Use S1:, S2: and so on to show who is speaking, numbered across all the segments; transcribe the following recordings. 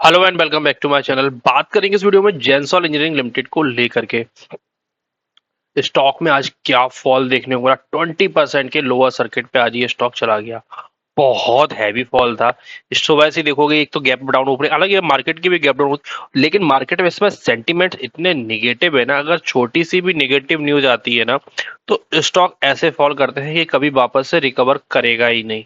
S1: Hello and welcome back to my channel. बात करेंगे इस वीडियो में जेंसॉल इंजीनियरिंग लिमिटेड को लेकर के। स्टॉक में आज क्या फॉल देखने को मिला। 20% के लोअर सर्किट पे आज ये स्टॉक चला गया। बहुत हैवी फॉल था। इस सुबह से देखोगे एक तो गैप डाउन ऊपर, हालांकि मार्केट की भी गैप डाउन, लेकिन मार्केट में इसमें सेंटीमेंट इतने निगेटिव है ना, अगर छोटी सी भी निगेटिव न्यूज आती है ना तो स्टॉक ऐसे फॉल करते हैं कि कभी वापस से रिकवर करेगा ही नहीं।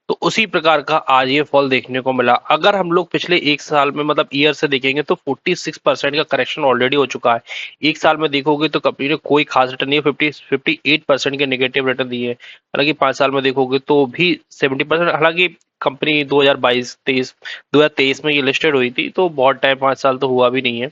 S1: तो उसी प्रकार का आज ये फॉल देखने को मिला। अगर हम लोग पिछले एक साल में मतलब ईयर से देखेंगे तो 46% का करेक्शन ऑलरेडी हो चुका है। एक साल में देखोगे तो कंपनी ने कोई खास रिटर्न नहीं है, 58% के नेगेटिव रिटर्न दिए हैं। हालांकि 5 साल में देखोगे तो भी 70%। हालांकि कंपनी 2022-23 में ये लिस्टेड हुई थी, तो बहुत टाइम 5 साल तो हुआ भी नहीं है।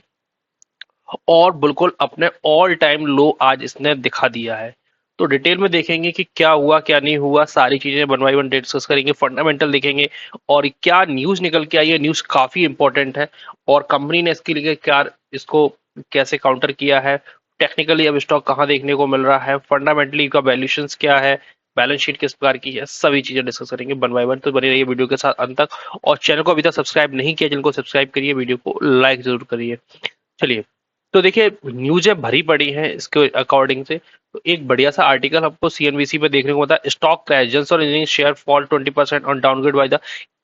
S1: और बिल्कुल अपने ऑल टाइम लो आज इसने दिखा दिया है। तो डिटेल में देखेंगे कि क्या हुआ क्या नहीं हुआ, सारी चीजें वन बाय वन डिस्कस करेंगे, फंडामेंटल देखेंगे और क्या न्यूज निकल के आई है। न्यूज काफी इंपॉर्टेंट है और कंपनी ने इसके लिए क्या, इसको कैसे काउंटर किया है, टेक्निकली अब स्टॉक कहाँ देखने को मिल रहा है, फंडामेंटली का वैल्यूएशन क्या है, बैलेंस शीट किस प्रकार की है, सभी चीजें डिस्कस करेंगे वन बाय वन। तो बने रहिए वीडियो के साथ अंत तक। और चैनल को अभी तक सब्सक्राइब नहीं किया, चैनल को सब्सक्राइब करिए, वीडियो को लाइक जरूर करिए। चलिए, तो देखिए न्यूज़ें भरी पड़ी हैं इसके अकॉर्डिंग से। तो एक बढ़िया सा आर्टिकल आपको सीएनबीसी पे देखने को मिलता है। Stock crash, Gensol engineering share fall 20% on downgrade by the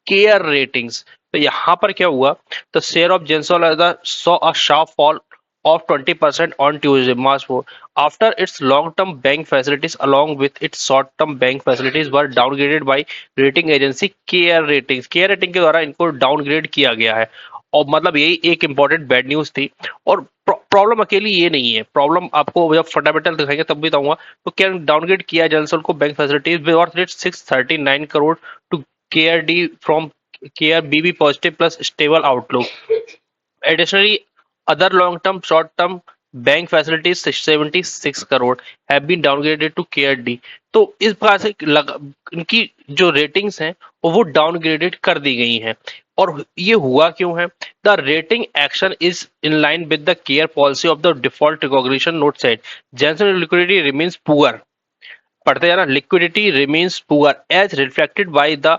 S1: CARE Ratings. तो यहाँ पर क्या हुआ, the share of Gensol saw a sharp fall of 20% on Tuesday, March 4, after its long-term bank facilities along with its short-term bank facilities were downgraded by rating agency Care Ratings। Care Rating के द्वारा इनको downgrade किया गया है। और मतलब यही एक इम्पोर्टेंट बैड न्यूज थी। और प्रॉब्लम अकेली ये नहीं है, प्रॉब्लम आपको जब फंडामेंटल दिखाएंगे तब भी बताऊंगा। तो क्या डाउनग्रेड किया जेंसॉल को bank facilities worth rate 639 crore to CARE D from CARE BB positive plus stable outlook. Additionally, other long-term, short-term bank facilities 76 crore have been downgraded to Care D। तो इस प्रकार से इनकी जो रेटिंग्स हैं वो डाउनग्रेडेड कर दी गई हैं। और ये हुआ क्यों है? The rating action is in line with the CARE policy of the default recognition note set Gensol liquidity remains poor. पढ़ते जाना, liquidity remains poor as reflected by the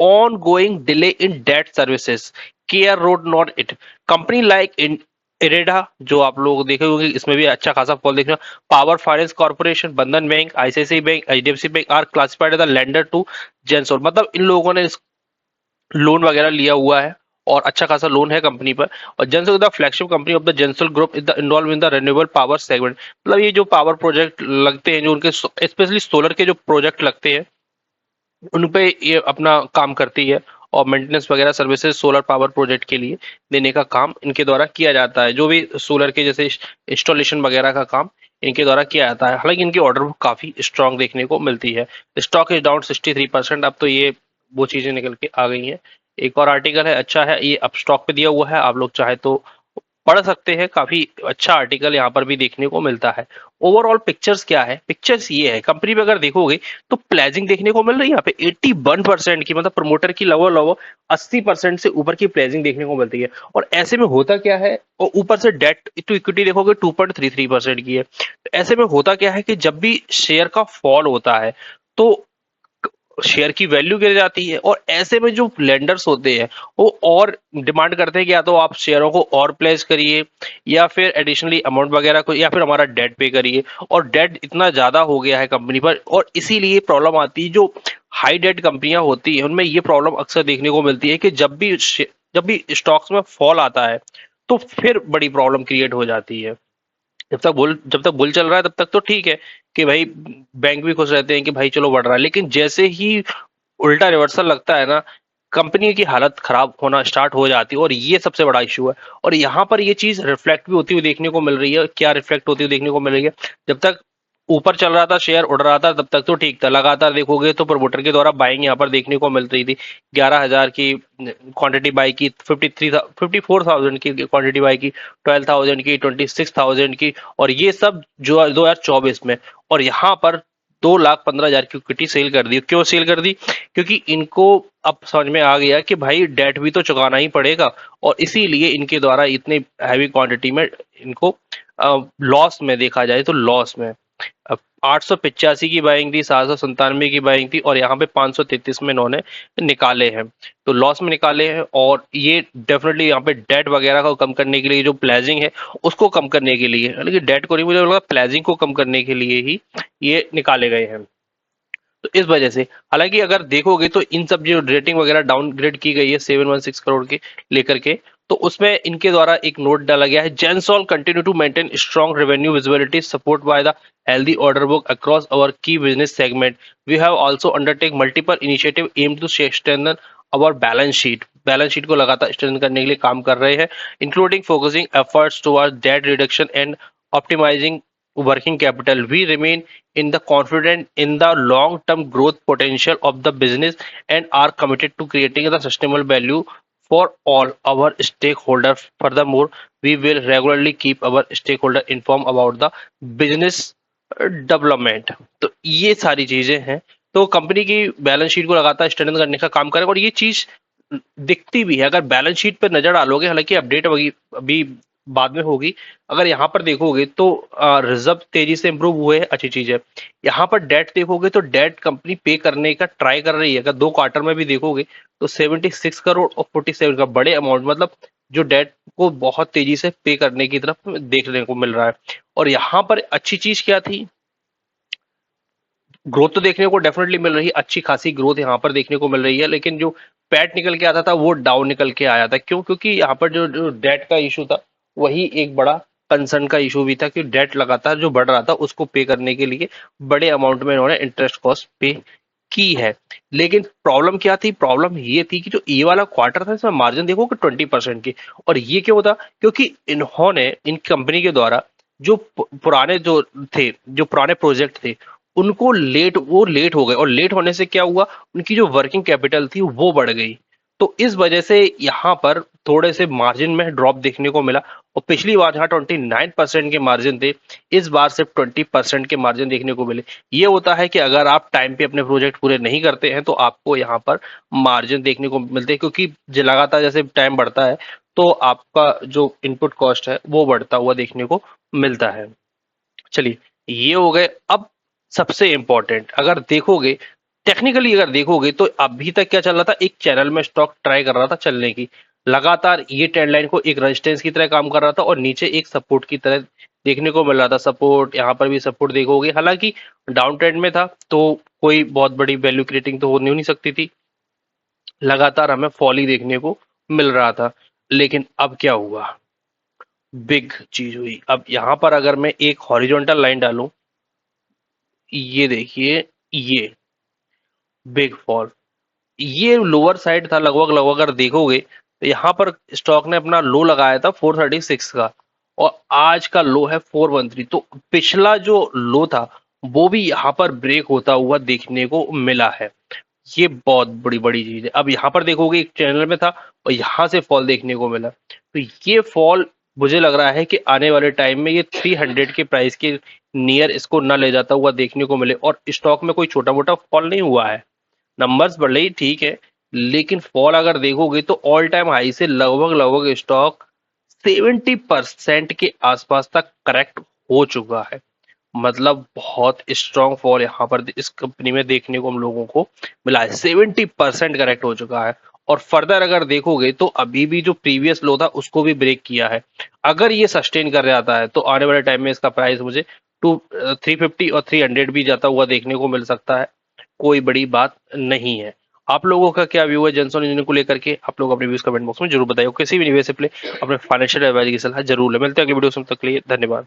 S1: ongoing delay in debt services। CARE road not it. Company like in IREDA, जो आप लोग देखे होंगे, इसमें भी अच्छा खासा फॉल देखना। Power Finance Corporation, Bandhan Bank, ICICI Bank, HDFC Bank are classified as the lender to Gensol. मतलब इन लोगों ने लोन वगैरह लिया हुआ है और अच्छा खासा लोन है कंपनी पर। और Gensol the flagship company of the Gensol group is the involve in the renewable power segment. मतलब ये जो पावर प्रोजेक्ट लगते हैं, जो उनके स्पेशली सोलर के जो प्रोजेक्ट लगते हैं उन पे ये अपना काम करती है। और मेंटेनेंस वगैरह सर्विसेज सोलर पावर प्रोजेक्ट के लिए देने का काम इनके द्वारा किया जाता है। जो भी सोलर के जैसे इंस्टॉलेशन वगैरह का काम इनके द्वारा किया जाता है। हालांकि इनकी ऑर्डर बुक काफी स्ट्रांग देखने को मिलती है। Stock is down 63%। अब तो ये वो चीजें निकल के आ गई हैं। एक और आर्टिकल है, अच्छा है, ये अब स्टॉक पे दिया हुआ है, आप लोग चाहे तो पढ़ सकते हैं। काफी अच्छा आर्टिकल यहाँ पर भी देखने को मिलता है। ओवरऑल पिक्चर्स क्या है, पिक्चर्स ये है, कंपनी में अगर देखोगे तो प्लेजिंग देखने को मिल रही है यहाँ पे 81% की, मतलब प्रमोटर की लगभग लगभग 80% से ऊपर की प्लेजिंग देखने को मिलती है। और ऐसे में होता क्या है, और ऊपर से डेट टू इक्विटी देखोगे 2.33% की है। तो ऐसे में होता क्या है कि जब भी शेयर का फॉल होता है तो शेयर की वैल्यू गिर जाती है। और ऐसे में जो लेंडर्स होते हैं वो और डिमांड करते हैं कि या तो आप शेयरों को और प्लेस करिए या फिर एडिशनली अमाउंट वगैरह को, या फिर हमारा डेट पे करिए। और डेट इतना ज्यादा हो गया है कंपनी पर, और इसीलिए प्रॉब्लम आती है। जो हाई डेट कंपनियां होती हैं उनमें ये प्रॉब्लम अक्सर देखने को मिलती है कि जब भी स्टॉक्स में फॉल आता है तो फिर बड़ी प्रॉब्लम क्रिएट हो जाती है। जब तक बुल चल रहा है तब तक तो ठीक है कि भाई बैंक भी खुश रहते हैं कि भाई चलो बढ़ रहा है, लेकिन जैसे ही उल्टा रिवर्सल लगता है ना, कंपनी की हालत खराब होना स्टार्ट हो जाती है। और ये सबसे बड़ा इशू है। और यहाँ पर ये चीज रिफ्लेक्ट भी होती हुई देखने को मिल रही है। क्या रिफ्लेक्ट होती हुई देखने को मिल रही है, जब तक ऊपर चल रहा था, शेयर उड़ रहा था, तब तक तो ठीक था। लगातार देखोगे तो प्रमोटर के द्वारा बाइंग यहाँ पर देखने को मिल रही थी। 11,000 की क्वांटिटी बाई की, 54,000 की क्वांटिटी बाई की, 12,000 की, 26,000 की। और ये सब जो 2024 में। और यहाँ पर 2,15,000 की इक्विटी सेल कर दी। क्यों सेल कर दी? क्योंकि इनको अब समझ में आ गया कि भाई डेट भी तो चुकाना ही पड़ेगा। और इसीलिए इनके द्वारा इतने हैवी क्वांटिटी में इनको लॉस में देखा जाए तो लॉस में। अब 885 की बाइंग थी, 797 की बाइंग थी, और यहाँ पे 533 में इन्होंने निकाले हैं, तो लॉस में निकाले हैं। और ये डेफिनेटली यहाँ पे डेट वगैरह को कम करने के लिए, जो प्लेजिंग है उसको कम करने के लिए, यानी कि डेट को नहीं, मुझे लगा प्लेजिंग को कम करने के लिए ही ये निकाले गए हैं। तो इस वजह से, हालांकि अगर देखोगे तो इन सब जो रेटिंग वगैरह डाउनग्रेड की गई है 716 करोड़ के लेकर के, तो उसमें इनके द्वारा एक नोट डाला गया है, Gensol continue to maintain strong revenue visibility support by the healthy order book across our key business segment. We have also undertaken multiple initiatives aimed to strengthen our balance sheet. Balance sheet को लगातार strengthen करने के लिए काम कर रहे हैं, including focusing efforts towards debt reduction and optimising working capital. We remain in the confident in the long-term growth potential of the business and are committed to creating the sustainable value for all our stakeholders. Furthermore, we will regularly keep our stakeholder informed about the business development. तो ये सारी चीजें हैं, तो company की balance sheet को लगातार strengthen करने का काम करेगा, और ये चीज दिखती भी है। अगर बैलेंस शीट पर नजर डालोगे, हालांकि अपडेट अभी बाद में होगी, अगर यहाँ पर देखोगे तो रिजर्व तेजी से इंप्रूव हुए हैं, अच्छी चीज है। यहाँ पर डेट देखोगे तो डेट कंपनी पे करने का ट्राई कर रही है। अगर 2 क्वार्टर में भी देखोगे तो 76 करोड़ और 47 का बड़े अमाउंट, मतलब जो डेट को बहुत तेजी से पे करने की तरफ देखने को मिल रहा है। और यहाँ पर अच्छी चीज क्या थी, ग्रोथ तो देखने को डेफिनेटली मिल रही है, अच्छी खासी ग्रोथ यहाँ पर देखने को मिल रही है, लेकिन जो पैट निकल के आता था वो डाउन निकल के आया था। क्यों? क्योंकि यहाँ पर जो जो डेट का इशू था वही एक बड़ा कंसर्न का इशू भी था, कि डेट लगातार जो बढ़ रहा था उसको पे करने के लिए बड़े अमाउंट में इन्होंने इंटरेस्ट कॉस्ट पे की है। लेकिन प्रॉब्लम क्या थी? प्रॉब्लम ये थी कि जो ये वाला क्वार्टर था इसमें मार्जिन देखो कि 20% की। और ये क्यों था? क्योंकि इन्होंने, इन कंपनी के द्वारा जो पुराने जो थे, जो पुराने प्रोजेक्ट थे, उनको लेट हो गए, और लेट होने से क्या हुआ, उनकी जो वर्किंग कैपिटल थी वो बढ़ गई। तो इस वजह से यहाँ पर थोड़े से मार्जिन में ड्रॉप देखने को मिला। और पिछली बार जहाँ 29% के मार्जिन थे, इस बार सिर्फ 20% के मार्जिन देखने को मिले। ये होता है कि अगर आप टाइम पे अपने प्रोजेक्ट पूरे नहीं करते हैं तो आपको यहाँ पर मार्जिन देखने को मिलते हैं, क्योंकि लगातार जैसे टाइम बढ़ता है तो आपका जो इनपुट कॉस्ट है वो बढ़ता हुआ देखने को मिलता है। चलिए, ये हो गए। अब सबसे इंपॉर्टेंट, अगर देखोगे टेक्निकली, अगर देखोगे तो अभी तक क्या चल रहा था, एक चैनल में स्टॉक ट्राई कर रहा था चलने की, लगातार ये ट्रेंड लाइन को एक रेजिस्टेंस की तरह काम कर रहा था, और नीचे एक सपोर्ट की तरह देखने को मिल रहा था। सपोर्ट, यहाँ पर भी सपोर्ट देखोगे, हालांकि डाउन ट्रेंड में था तो कोई बहुत बड़ी वैल्यू क्रिएटिंग तो हो नहीं सकती थी, लगातार हमें फॉल ही देखने को मिल रहा था। लेकिन अब क्या हुआ, बिग चीज हुई। अब यहाँ पर अगर मैं एक हॉरिजॉन्टल लाइन डालूं, ये देखिए, ये बिग फॉल, ये लोअर साइड था लगभग लगभग। अगर देखोगे तो यहाँ पर स्टॉक ने अपना लो लगाया था 436 का, और आज का लो है 413। तो पिछला जो लो था वो भी यहाँ पर ब्रेक होता हुआ देखने को मिला है। ये बहुत बड़ी बड़ी चीज है। अब यहाँ पर देखोगे एक चैनल में था और यहाँ से फॉल देखने को मिला, तो ये फॉल मुझे लग रहा है कि आने वाले टाइम में ये 300 के प्राइस के नियर इसको न ले जाता हुआ देखने को मिले। और स्टॉक में कोई छोटा मोटा फॉल नहीं हुआ है, नंबर्स बढ़े ही ठीक है, लेकिन फॉल अगर देखोगे तो ऑल टाइम हाई से लगभग लगभग स्टॉक 70% के आसपास तक करेक्ट हो चुका है। मतलब बहुत स्ट्रॉन्ग फॉल यहाँ पर इस कंपनी में देखने को हम लोगों को मिला है, 70% करेक्ट हो चुका है। और फर्दर अगर देखोगे तो अभी भी जो प्रीवियस लो था उसको भी ब्रेक किया है। अगर ये सस्टेन कर जाता है तो आने वाले टाइम में इसका प्राइस मुझे 350 और 300 भी जाता हुआ देखने को मिल सकता है, कोई बड़ी बात नहीं है। आप लोगों का क्या व्यू है जेंसॉन इंजीनियरिंग को लेकर के? आप लोग अपने व्यूज कमेंट बॉक्स में जरूर बताइए। किसी भी निवेश से पहले अपने फाइनेंशियल एडवाइजर की सलाह जरूर ले। मिलते हैं अगली वीडियो में, तब तक के लिए धन्यवाद।